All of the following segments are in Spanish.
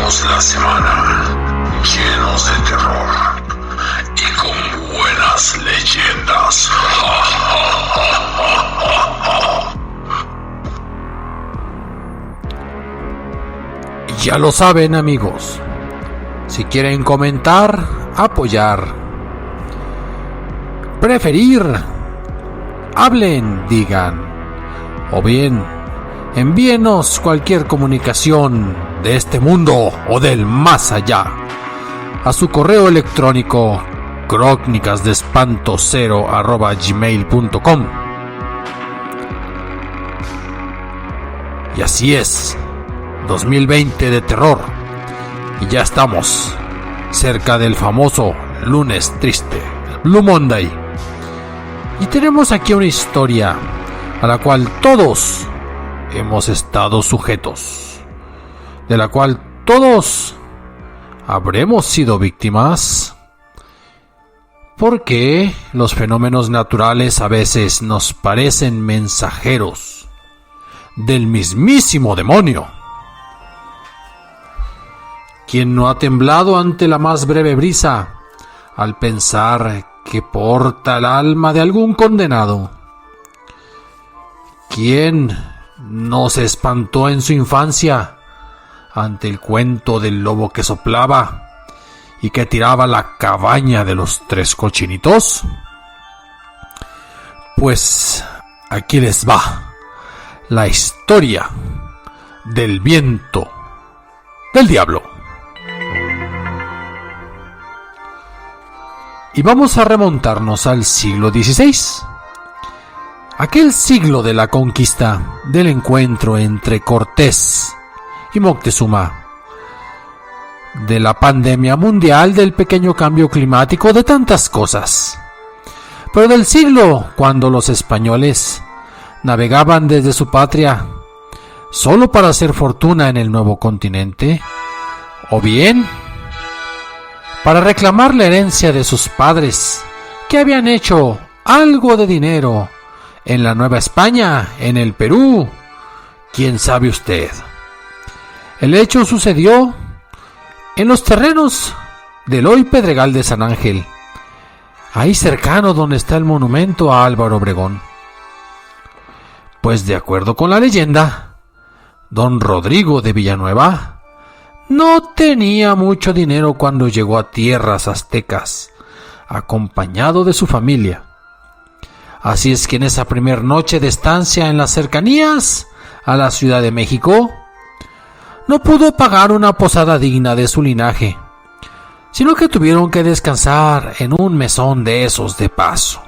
Iniciamos la semana llenos de terror y con buenas leyendas. Ya lo saben, amigos. Si quieren comentar, apoyar, preferir, hablen, digan, o bien envíenos cualquier comunicación de este mundo o del más allá a su correo electrónico crónicasdeespanto0@gmail.com. Y así es, 2020 de terror, y ya estamos cerca del famoso lunes triste, Blue Monday, y tenemos aquí una historia a la cual todos hemos estado sujetos, de la cual todos habremos sido víctimas, porque los fenómenos naturales a veces nos parecen mensajeros del mismísimo demonio. ¿Quién no ha temblado ante la más breve brisa al pensar que porta el alma de algún condenado? ¿Quién no se espantó en su infancia ante el cuento del lobo que soplaba y que tiraba la cabaña de los 3 cochinitos? Pues aquí les va la historia del viento del diablo. Y vamos a remontarnos al siglo XVI, aquel siglo de la conquista, del encuentro entre Cortés y Moctezuma, de la pandemia mundial, del pequeño cambio climático, de tantas cosas. Pero del siglo cuando los españoles navegaban desde su patria solo para hacer fortuna en el nuevo continente, o bien para reclamar la herencia de sus padres, que habían hecho algo de dinero en la Nueva España, en el Perú, quién sabe usted. El hecho sucedió en los terrenos del hoy Pedregal de San Ángel, ahí cercano donde está el monumento a Álvaro Obregón. Pues de acuerdo con la leyenda, don Rodrigo de Villanueva no tenía mucho dinero cuando llegó a tierras aztecas, acompañado de su familia. Así es que en esa primer noche de estancia en las cercanías a la Ciudad de México, no pudo pagar una posada digna de su linaje, sino que tuvieron que descansar en un mesón de esos de paso.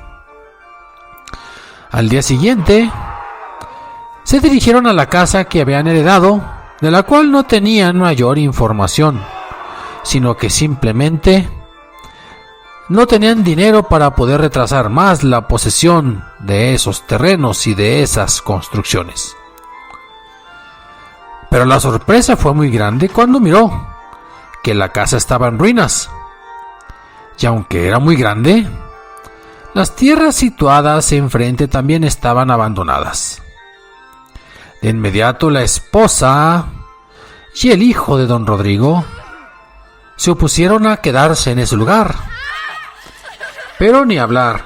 Al día siguiente, se dirigieron a la casa que habían heredado, de la cual no tenían mayor información, sino que simplemente no tenían dinero para poder retrasar más la posesión de esos terrenos y de esas construcciones. Pero la sorpresa fue muy grande cuando miró que la casa estaba en ruinas, y aunque era muy grande, las tierras situadas enfrente también estaban abandonadas. De inmediato la esposa y el hijo de don Rodrigo se opusieron a quedarse en ese lugar. Pero ni hablar,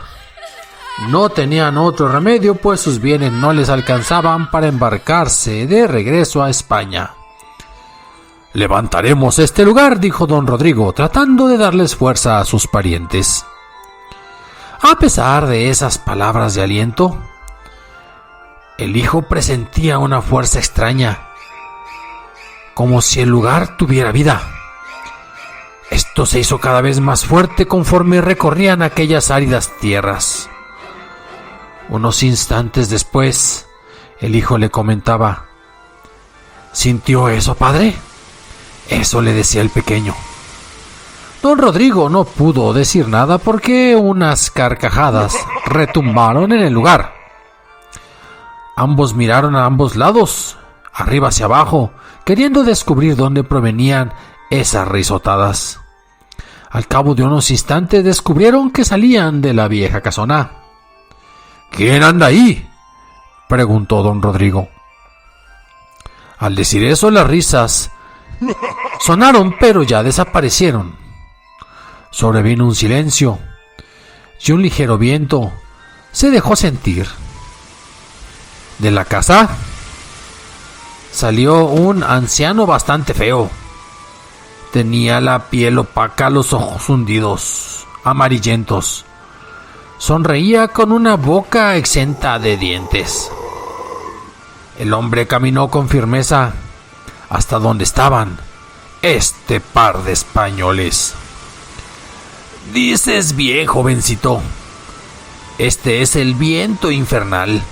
no tenían otro remedio, pues sus bienes no les alcanzaban para embarcarse de regreso a España. «Levantaremos este lugar», dijo don Rodrigo, tratando de darles fuerza a sus parientes. A pesar de esas palabras de aliento, el hijo presentía una fuerza extraña, como si el lugar tuviera vida. Esto se hizo cada vez más fuerte conforme recorrían aquellas áridas tierras. Unos instantes después, el hijo le comentaba: «¿Sintió eso, padre?». Eso le decía el pequeño. Don Rodrigo no pudo decir nada porque unas carcajadas retumbaron en el lugar. Ambos miraron a ambos lados, arriba hacia abajo, queriendo descubrir dónde provenían esas risotadas. Al cabo de unos instantes descubrieron que salían de la vieja casona. «¿Quién anda ahí?», preguntó don Rodrigo. Al decir eso, las risas Sonaron, pero ya desaparecieron. Sobrevino un silencio y un ligero viento se dejó sentir. De la casa salió un anciano bastante feo. Tenía la piel opaca, los ojos hundidos, amarillentos. Sonreía con una boca exenta de dientes. El hombre caminó con firmeza hasta donde estaban este par de españoles. Dices bien, jovencito. Este es el viento infernal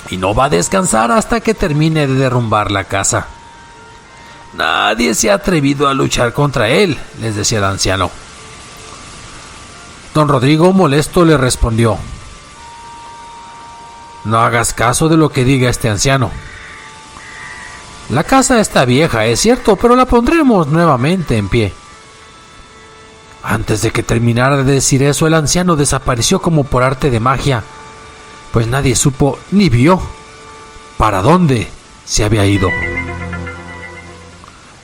y no va a descansar hasta que termine de derrumbar la casa. Nadie se ha atrevido a luchar contra él, les decía el anciano. Don Rodrigo, molesto, le respondió: no hagas caso de lo que diga este anciano. La casa está vieja, es cierto, pero la pondremos nuevamente en pie. Antes de que terminara de decir eso, el anciano desapareció como por arte de magia, pues nadie supo ni vio para dónde se había ido.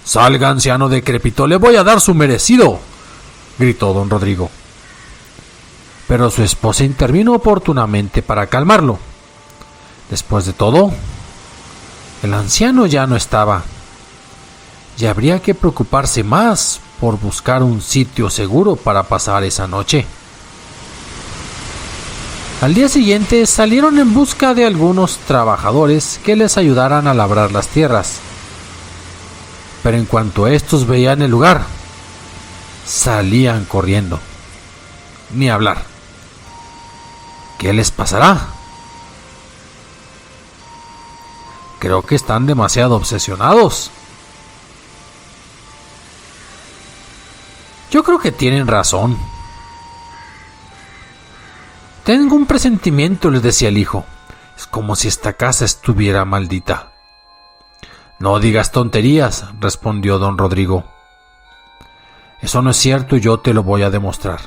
Salga, anciano decrépito, le voy a dar su merecido, gritó don Rodrigo. Pero su esposa intervino oportunamente para calmarlo. Después de todo, el anciano ya no estaba, y habría que preocuparse más por buscar un sitio seguro para pasar esa noche. Al día siguiente salieron en busca de algunos trabajadores que les ayudaran a labrar las tierras. Pero en cuanto estos veían el lugar, salían corriendo. Ni hablar. ¿Qué les pasará? Creo que están demasiado obsesionados. Yo creo que tienen razón. Tengo un presentimiento, les decía el hijo. Es como si esta casa estuviera maldita. No digas tonterías, respondió don Rodrigo. Eso no es cierto y yo te lo voy a demostrar.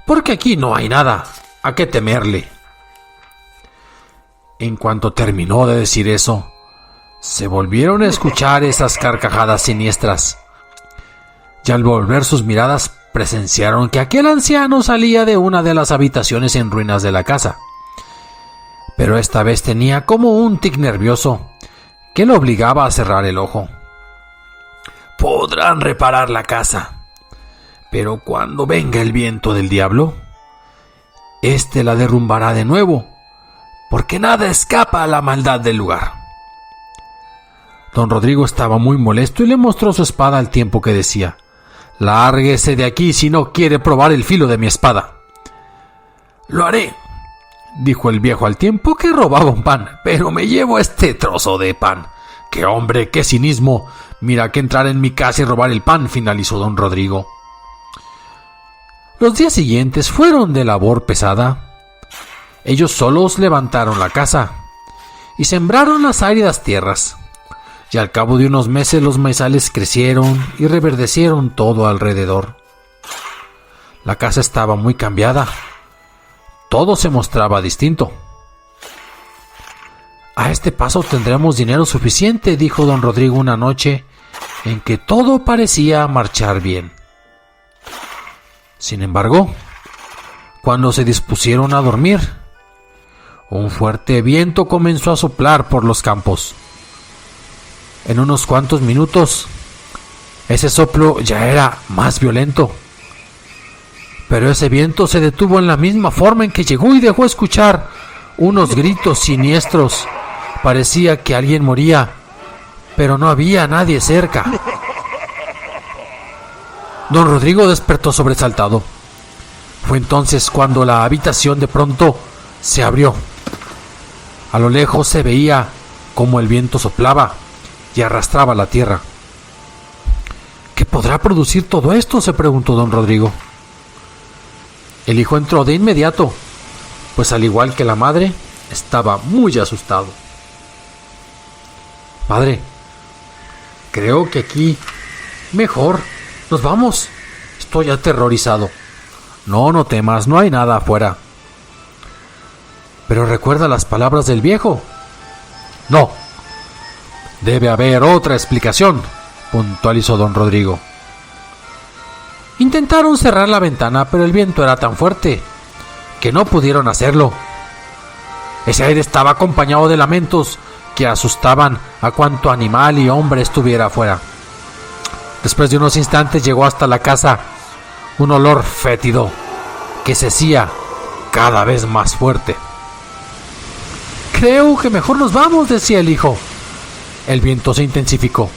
Porque aquí no hay nada a qué temerle. En cuanto terminó de decir eso, se volvieron a escuchar esas carcajadas siniestras. Y al volver sus miradas presenciaron que aquel anciano salía de una de las habitaciones en ruinas de la casa. Pero esta vez tenía como un tic nervioso que lo obligaba a cerrar el ojo. Podrán reparar la casa, pero cuando venga el viento del diablo, este la derrumbará de nuevo, porque nada escapa a la maldad del lugar. Don Rodrigo estaba muy molesto y le mostró su espada al tiempo que decía: lárguese de aquí si no quiere probar el filo de mi espada. Lo haré, dijo el viejo al tiempo que robaba un pan, pero me llevo este trozo de pan. ¡Qué hombre, qué cinismo! Mira que entrar en mi casa y robar el pan, finalizó don Rodrigo. Los días siguientes fueron de labor pesada. Ellos solos levantaron la casa y sembraron las áridas tierras. Y al cabo de unos meses los maizales crecieron y reverdecieron todo alrededor. La casa estaba muy cambiada. Todo se mostraba distinto. A este paso tendremos dinero suficiente, dijo don Rodrigo una noche en que todo parecía marchar bien. Sin embargo, cuando se dispusieron a dormir, un fuerte viento comenzó a soplar por los campos. En unos cuantos minutos, ese soplo ya era más violento. Pero ese viento se detuvo en la misma forma en que llegó y dejó escuchar unos gritos siniestros. Parecía que alguien moría, pero no había nadie cerca. Don Rodrigo despertó sobresaltado. Fue entonces cuando la habitación de pronto se abrió. A lo lejos se veía cómo el viento soplaba y arrastraba la tierra. ¿Qué podrá producir todo esto?, se preguntó don Rodrigo. El hijo entró de inmediato, pues al igual que la madre, estaba muy asustado. Padre, creo que aquí mejor nos vamos. Estoy aterrorizado. No temas, no hay nada afuera. Pero recuerda las palabras del viejo. No. Debe haber otra explicación puntualizó don Rodrigo. Intentaron cerrar la ventana, pero el viento era tan fuerte que no pudieron hacerlo. Ese aire estaba acompañado de lamentos que asustaban a cuanto animal y hombre estuviera afuera. Después de unos instantes llegó hasta la casa un olor fétido que se hacía cada vez más fuerte. Creo que mejor nos vamos, decía el hijo. El viento se intensificó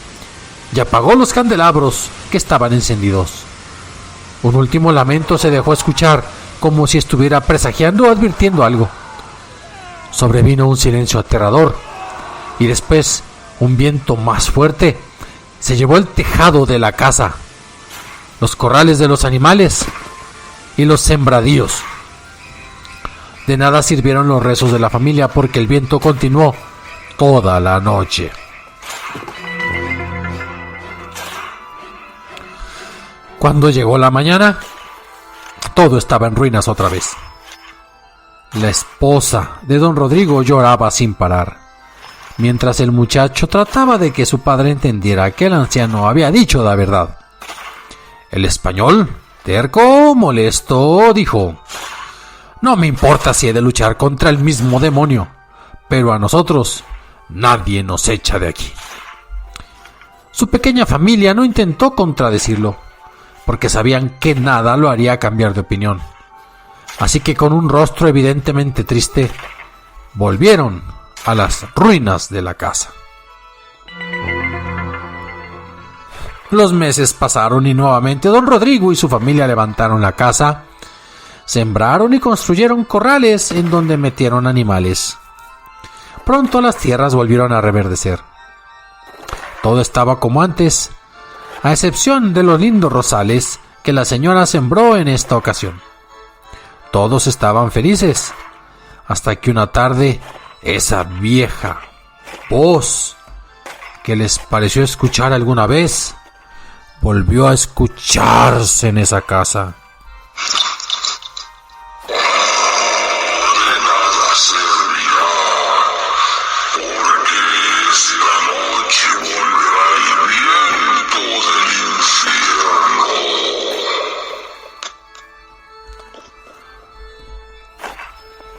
y apagó los candelabros que estaban encendidos. Un último lamento se dejó escuchar, como si estuviera presagiando o advirtiendo algo. Sobrevino un silencio aterrador y después un viento más fuerte se llevó el tejado de la casa, los corrales de los animales y los sembradíos. De nada sirvieron los rezos de la familia porque el viento continuó toda la noche. Cuando llegó la mañana, todo estaba en ruinas otra vez. La esposa de don Rodrigo lloraba sin parar, mientras el muchacho trataba de que su padre entendiera que el anciano había dicho la verdad. El español, terco, molesto, dijo: no me importa si he de luchar contra el mismo demonio, pero a nosotros nadie nos echa de aquí. Su pequeña familia no intentó contradecirlo, porque sabían que nada lo haría cambiar de opinión. Así que con un rostro evidentemente triste, volvieron a las ruinas de la casa. Los meses pasaron y nuevamente don Rodrigo y su familia levantaron la casa, sembraron y construyeron corrales en donde metieron animales. Pronto las tierras volvieron a reverdecer. Todo estaba como antes, a excepción de los lindos rosales que la señora sembró en esta ocasión. Todos estaban felices, hasta que una tarde esa vieja voz que les pareció escuchar alguna vez volvió a escucharse en esa casa.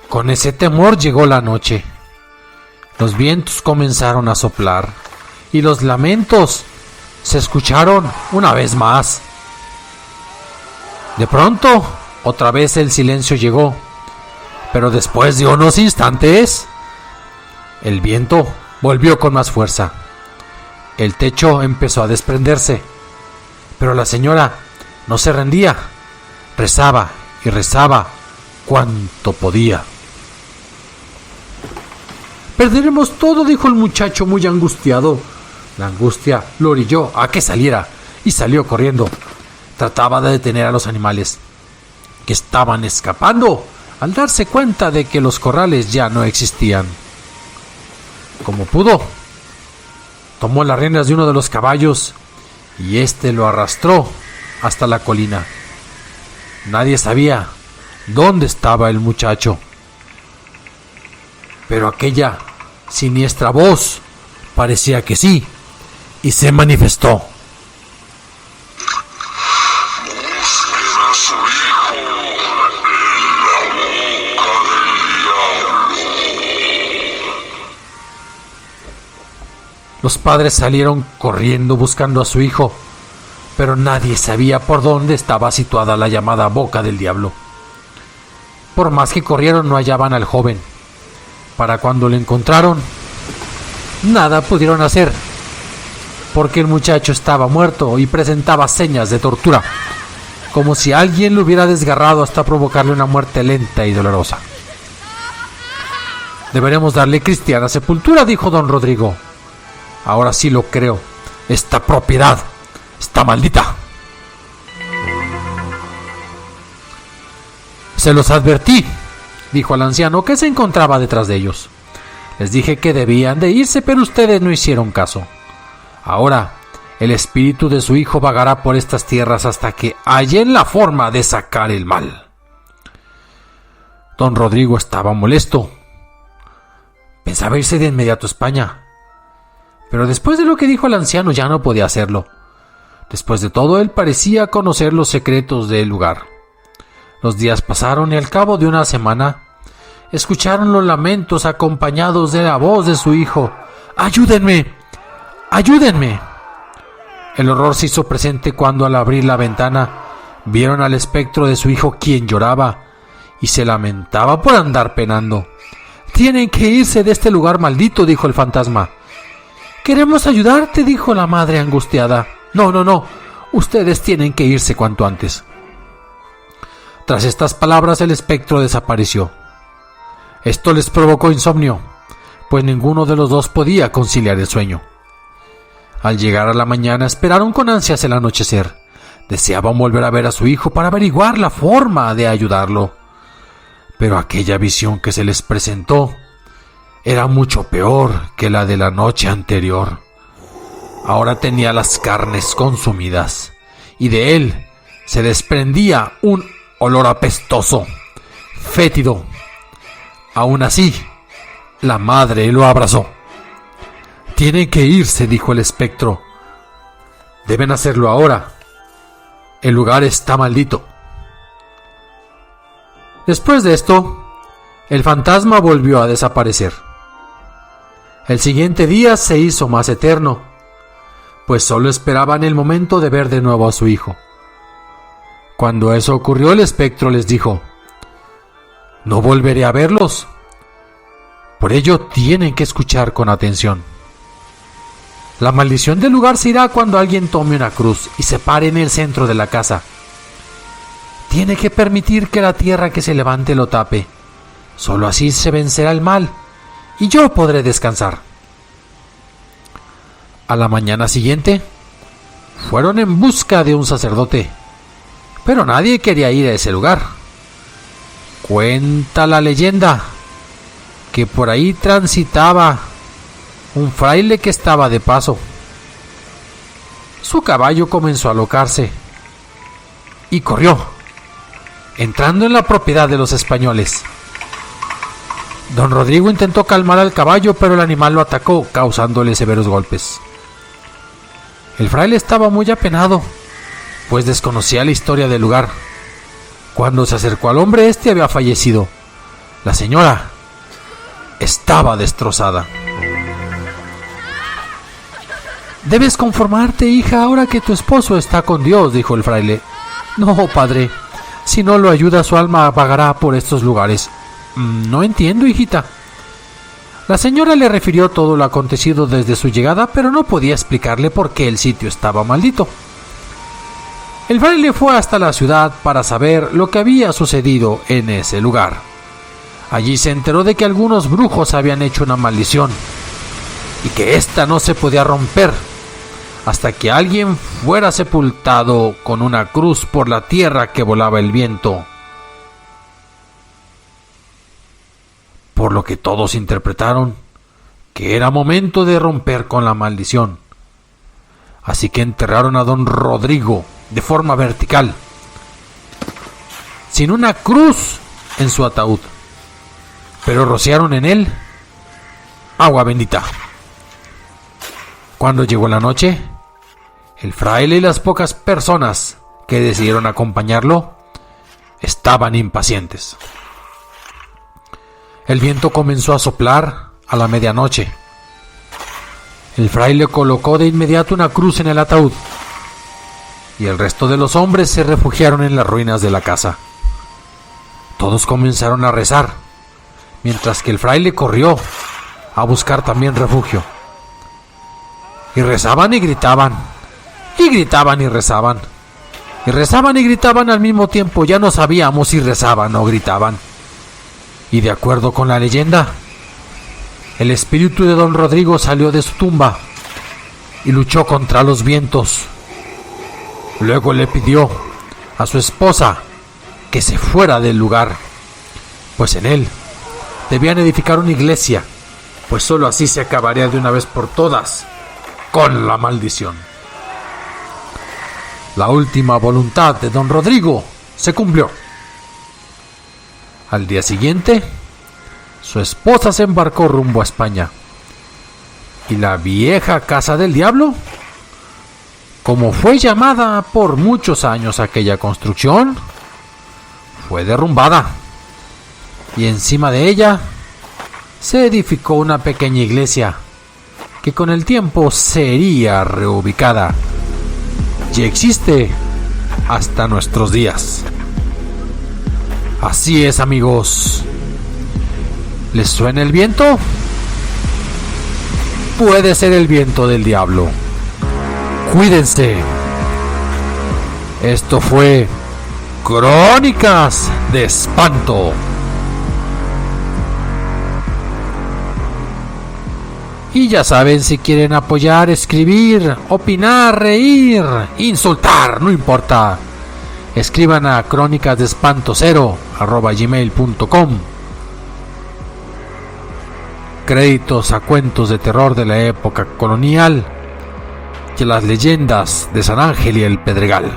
Con ese temor llegó la noche. Los vientos comenzaron a soplar y los lamentos se escucharon una vez más. De pronto, otra vez el silencio llegó, pero después de unos instantes, el viento volvió con más fuerza. El techo empezó a desprenderse, pero la señora no se rendía. Rezaba y rezaba cuanto podía. Perderemos todo, dijo el muchacho muy angustiado. La angustia lo orilló a que saliera y salió corriendo. Trataba de detener a los animales que estaban escapando al darse cuenta de que los corrales ya no existían. Como pudo, tomó las riendas de uno de los caballos y éste lo arrastró hasta la colina. Nadie sabía dónde estaba el muchacho, pero aquella siniestra voz parecía que sí, y se manifestó. Busquen a su hijo en la boca del diablo. Los padres salieron corriendo buscando a su hijo, pero nadie sabía por dónde estaba situada la llamada boca del diablo. Por más que corrieron, no hallaban al joven. Para cuando lo encontraron, nada pudieron hacer, porque el muchacho estaba muerto y presentaba señas de tortura, como si alguien lo hubiera desgarrado hasta provocarle una muerte lenta y dolorosa. Deberemos darle cristiana sepultura, dijo don Rodrigo. Ahora sí lo creo, esta propiedad está maldita. Se los advertí, dijo al anciano que se encontraba detrás de ellos. Les dije que debían de irse, pero ustedes no hicieron caso. Ahora, el espíritu de su hijo vagará por estas tierras hasta que hallen la forma de sacar el mal. Don Rodrigo estaba molesto. Pensaba irse de inmediato a España, Pero después de lo que dijo el anciano ya no podía hacerlo. Después de todo, él parecía conocer los secretos del lugar. Los días pasaron y al cabo de una semana escucharon los lamentos acompañados de la voz de su hijo. ¡Ayúdenme! ¡Ayúdenme! El horror se hizo presente cuando al abrir la ventana vieron al espectro de su hijo, quien lloraba y se lamentaba por andar penando. «Tienen que irse de este lugar maldito», dijo el fantasma. «Queremos ayudarte», dijo la madre angustiada. No, ustedes tienen que irse cuanto antes». Tras estas palabras el espectro desapareció. Esto les provocó insomnio, pues ninguno de los dos podía conciliar el sueño. Al llegar a la mañana esperaron con ansias el anochecer. Deseaban volver a ver a su hijo para averiguar la forma de ayudarlo. Pero aquella visión que se les presentó era mucho peor que la de la noche anterior. Ahora tenía las carnes consumidas y de él se desprendía un olor apestoso, fétido. Aún así, la madre lo abrazó. «Tienen que irse», dijo el espectro. «Deben hacerlo ahora. El lugar está maldito». Después de esto, el fantasma volvió a desaparecer. El siguiente día se hizo más eterno, pues solo esperaban el momento de ver de nuevo a su hijo. Cuando eso ocurrió, el espectro les dijo: «No volveré a verlos. Por ello tienen que escuchar con atención. La maldición del lugar se irá cuando alguien tome una cruz y se pare en el centro de la casa. Tiene que permitir que la tierra que se levante lo tape. Solo así se vencerá el mal y yo podré descansar». A la mañana siguiente, fueron en busca de un sacerdote, pero nadie quería ir a ese lugar. Cuenta la leyenda que por ahí transitaba un fraile que estaba de paso. Su caballo comenzó a alocarse y corrió, entrando en la propiedad de los españoles. Don Rodrigo intentó calmar al caballo, pero el animal lo atacó, causándole severos golpes. El fraile estaba muy apenado, pues desconocía la historia del lugar. Cuando se acercó al hombre, este había fallecido. La señora estaba destrozada. «Debes conformarte, hija, ahora que tu esposo está con Dios», dijo el fraile. «No, padre, si no lo ayuda, su alma vagará por estos lugares». «No entiendo, hijita». La señora le refirió todo lo acontecido desde su llegada, pero no podía explicarle por qué el sitio estaba maldito. El fraile fue hasta la ciudad para saber lo que había sucedido en ese lugar. Allí se enteró de que algunos brujos habían hecho una maldición y que ésta no se podía romper hasta que alguien fuera sepultado con una cruz por la tierra que volaba el viento. Por lo que todos interpretaron que era momento de romper con la maldición. Así que enterraron a don Rodrigo de forma vertical, sin una cruz en su ataúd, pero rociaron en él agua bendita. Cuando llegó la noche, el fraile y las pocas personas que decidieron acompañarlo estaban impacientes. El viento comenzó a soplar a la medianoche. El fraile colocó de inmediato una cruz en el ataúd y el resto de los hombres se refugiaron en las ruinas de la casa. Todos comenzaron a rezar, mientras que el fraile corrió a buscar también refugio. Y rezaban y gritaban, y gritaban y rezaban, y rezaban y gritaban al mismo tiempo. Ya no sabíamos si rezaban o gritaban. Y de acuerdo con la leyenda, el espíritu de don Rodrigo salió de su tumba y luchó contra los vientos. Luego le pidió a su esposa que se fuera del lugar, pues en él debían edificar una iglesia, pues sólo así se acabaría de una vez por todas con la maldición. La última voluntad de don Rodrigo se cumplió. Al día siguiente, su esposa se embarcó rumbo a España. Y la vieja casa del diablo, como fue llamada por muchos años aquella construcción, fue derrumbada. Y encima de ella se edificó una pequeña iglesia que con el tiempo sería reubicada y existe hasta nuestros días. Así es, amigos. ¿Les suena el viento? Puede ser el viento del diablo. Cuídense. Esto fue Crónicas de Espanto. Y ya saben, si quieren apoyar, escribir, opinar, reír, insultar, no importa, escriban a crónicasdeespanto0@gmail.com. Créditos a cuentos de terror de la época colonial y a las leyendas de San Ángel y el Pedregal.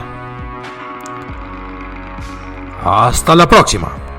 Hasta la próxima.